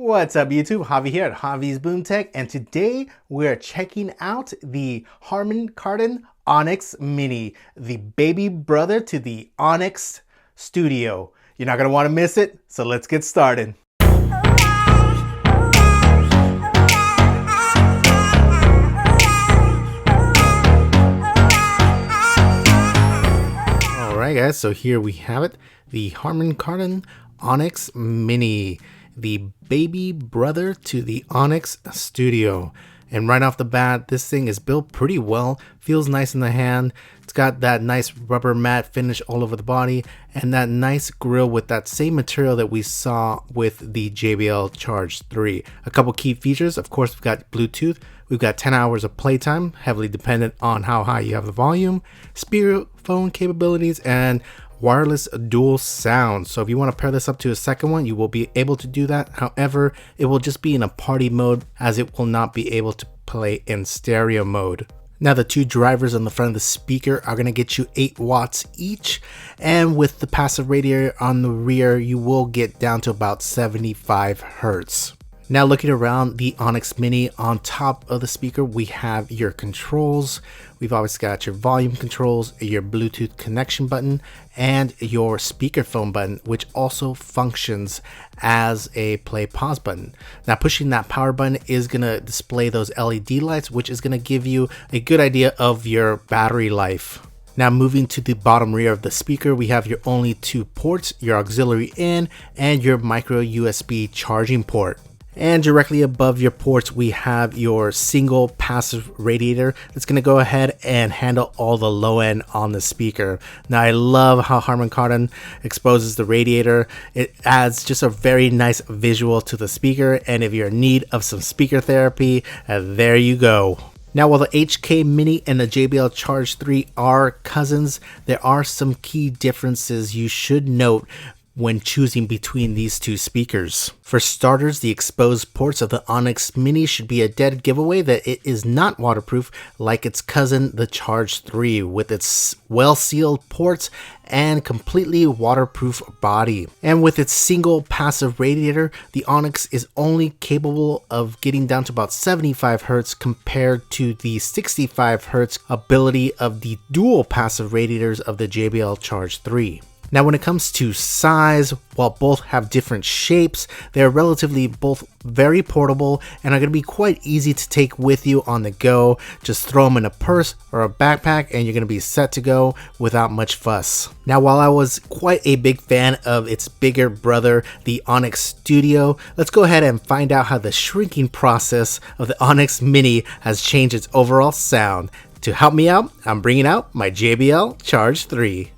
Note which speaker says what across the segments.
Speaker 1: What's up YouTube? Javi here at Javi's Boom Tech, and today we're checking out the Harman Kardon Onyx Mini, the baby brother to the Onyx Studio. You're not going to want to miss it, so let's get started. Alright guys, so here we have it, the Harman Kardon Onyx Mini, the baby brother to the Onyx Studio. And right off the bat, this thing is built pretty well, feels nice in the hand. It's got that nice rubber matte finish all over the body and that nice grill with that same material that we saw with the JBL Charge 3. A couple key features, of course, we've got Bluetooth, we've got 10 hours of playtime, heavily dependent on how high you have the volume, speakerphone capabilities, and wireless dual sound. So if you want to pair this up to a second one, you will be able to do that. However, it will just be in a party mode, as it will not be able to play in stereo mode. Now the two drivers on the front of the speaker are going to get you 8 watts each, and with the passive radiator on the rear, you will get down to about 75 hertz. Now looking around the Onyx Mini, on top of the speaker we have your controls. We've always got your volume controls, your Bluetooth connection button, and your speakerphone button, which also functions as a play pause button. Now pushing that power button is going to display those LED lights, which is going to give you a good idea of your battery life. Now moving to the bottom rear of the speaker, we have your only 2 ports, your auxiliary in and your micro USB charging port. And directly above your ports, we have your single passive radiator that's going to go ahead and handle all the low end on the speaker. Now I love how Harman Kardon exposes the radiator. It adds just a very nice visual to the speaker, and if you're in need of some speaker therapy, there you go. Now while the HK Mini and the JBL Charge 3 are cousins, there are some key differences you should note when choosing between these two speakers. For starters, the exposed ports of the Onyx Mini should be a dead giveaway that it is not waterproof like its cousin, the Charge 3, with its well-sealed ports and completely waterproof body. And with its single passive radiator, the Onyx is only capable of getting down to about 75 hertz compared to the 65 hertz ability of the dual passive radiators of the JBL Charge 3. Now when it comes to size, while both have different shapes, they're relatively both very portable and are going to be quite easy to take with you on the go. Just throw them in a purse or a backpack and you're going to be set to go without much fuss. Now while I was quite a big fan of its bigger brother, the Onyx Studio, let's go ahead and find out how the shrinking process of the Onyx Mini has changed its overall sound. To help me out, I'm bringing out my JBL Charge 3.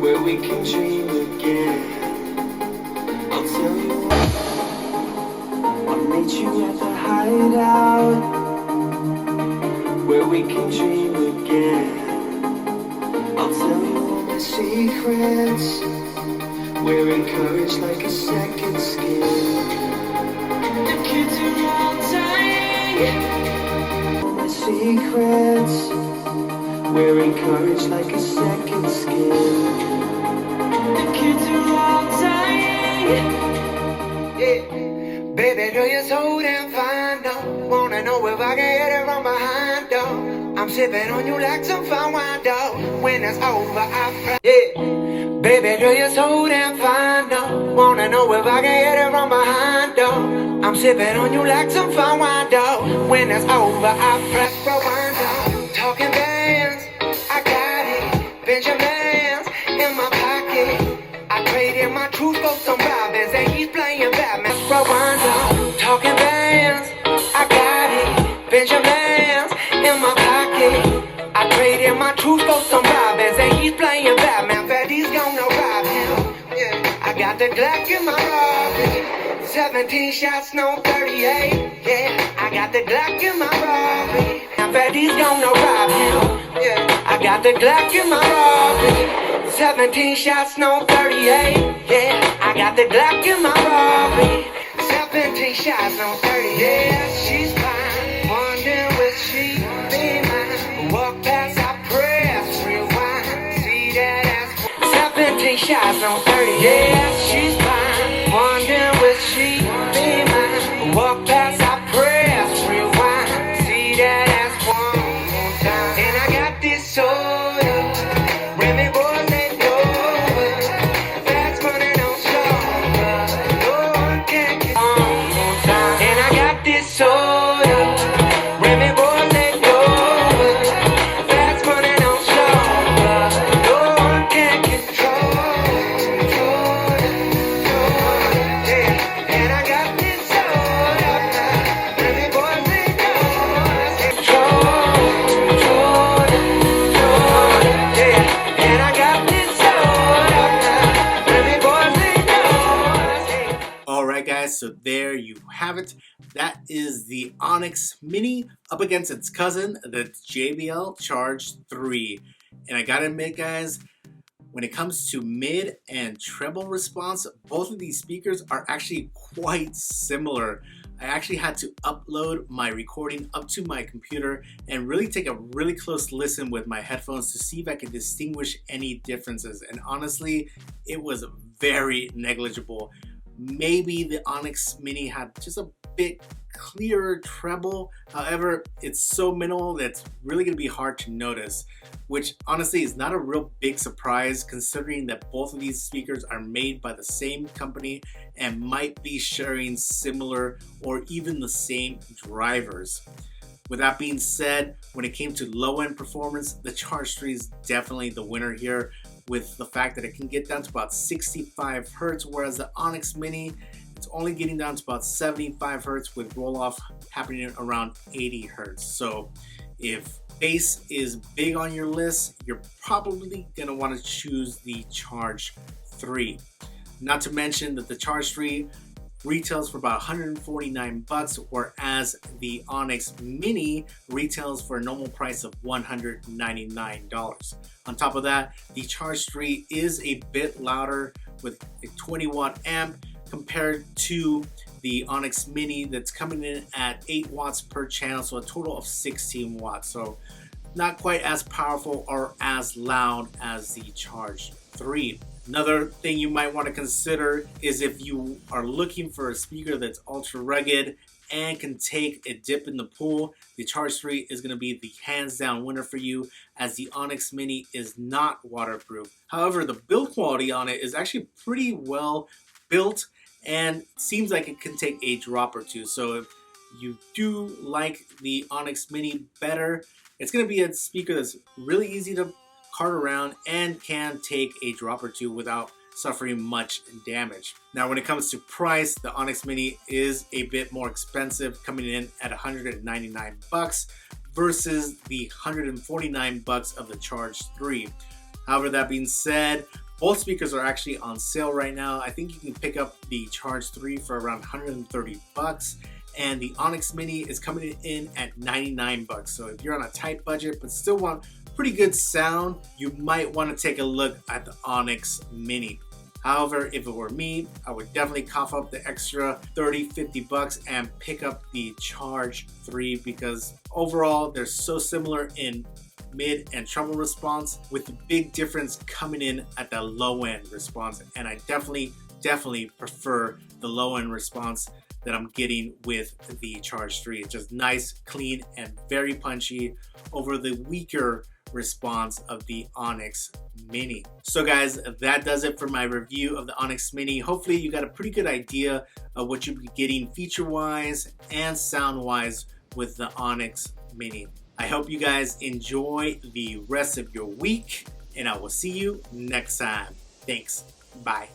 Speaker 2: Where we can dream again. I'll tell you what, I'll meet you at the hideout, where we can dream again. I'll tell you all my secrets, we're encouraged like a second skin. The kids are all dying. All my secrets, we're encouraged like a second skin. The kids are all dying. Yeah. Baby girl, you're so damn fine, don't wanna know if I can hit it from behind, don't. I'm sipping on you like some fine wine, dog. When it's over, I yeah. Baby girl, you're so damn fine, dog. Wanna know if I can hit it from behind, dog. I'm sipping on you like some fine wine, dog. When it's over, I press rewind, dog. Talking bands, I got it. Benjamins in my pocket. I traded my truth for some Robins, and he's playing Batman. Rewind, dog. Talking bands, I got it. Benjamins in my pocket. I traded my truth for some Robins, and he's playing Batman. Fatty's gonna rob him. Yeah. I got the Glock in my robbery. 17 shots, no 38. Yeah. I got the Glock in my robbery. And Fatty's gonna rob him. Yeah. I got the Glock in my robbery. 17 shots, no 38. Yeah. I got the Glock in my robbery. 17 shots, no 38. Yeah. She's fine. Wondering will she be mine? Walk past, I press, rewind. See that ass. 17 shots, no 30. Yeah, she's fine. Wondering will she be mine? Walk past, I press, rewind. See that ass one more time. And I got this soda. Remy boy, let go. Fast money, no shoulder. No one can get one more time. And I got this soda. Remy boy, let go. Fast money, no shoulder. No one can control. Yeah. And I got this soda. Remy boy, let go. Yeah. And I got this soda. Remy boy, let go.
Speaker 1: Alright guys, so there you have it. That is the Onyx Mini up against its cousin, the JBL Charge 3. And I gotta admit guys, when it comes to mid and treble response, both of these speakers are actually quite similar. I actually had to upload my recording up to my computer and really take a really close listen with my headphones to see if I could distinguish any differences. And honestly, it was very negligible. Maybe the Onyx Mini had just a bit clearer treble. However, it's so minimal that it's really going to be hard to notice, which honestly is not a real big surprise considering that both of these speakers are made by the same company and might be sharing similar or even the same drivers. With that being said, when it came to low-end performance, the Charge 3 is definitely the winner here, with the fact that it can get down to about 65 Hertz, whereas the Onyx Mini, it's only getting down to about 75 Hertz with roll-off happening around 80 Hertz. So if bass is big on your list, you're probably gonna want to choose the Charge 3. Not to mention that the Charge 3 retails for about 149 bucks, whereas the Onyx Mini retails for a normal price of $199. On top of that, the Charge 3 is a bit louder with a 20 watt amp compared to the Onyx Mini that's coming in at 8 watts per channel, so a total of 16 watts. So not quite as powerful or as loud as the Charge 3. Another thing you might want to consider is if you are looking for a speaker that's ultra rugged and can take a dip in the pool, the Charge 3 is going to be the hands down winner for you, as the Onyx Mini is not waterproof. However, the build quality on it is actually pretty well built and seems like it can take a drop or two. So if you do like the Onyx Mini better, it's going to be a speaker that's really easy to cart around and can take a drop or two without suffering much damage. Now when it comes to price, the Onyx Mini is a bit more expensive, coming in at 199 bucks versus the 149 bucks of the Charge 3. However, that being said, both speakers are actually on sale right now. I think you can pick up the Charge 3 for around 130 bucks, and the Onyx Mini is coming in at 99 bucks. So if you're on a tight budget but still want pretty good sound, you might want to take a look at the Onyx Mini. However, if it were me, I would definitely cough up the extra 30-50 bucks and pick up the Charge 3, because overall they're so similar in mid and treble response, with the big difference coming in at the low end response. And I definitely prefer the low end response that I'm getting with the Charge 3. It's just nice, clean, and very punchy over the weaker response of the Onyx Mini. So guys, that does it for my review of the Onyx Mini. Hopefully you got a pretty good idea of what you'll be getting feature-wise and sound-wise with the Onyx Mini. I hope you guys enjoy the rest of your week, and I will see you next time. Thanks. Bye.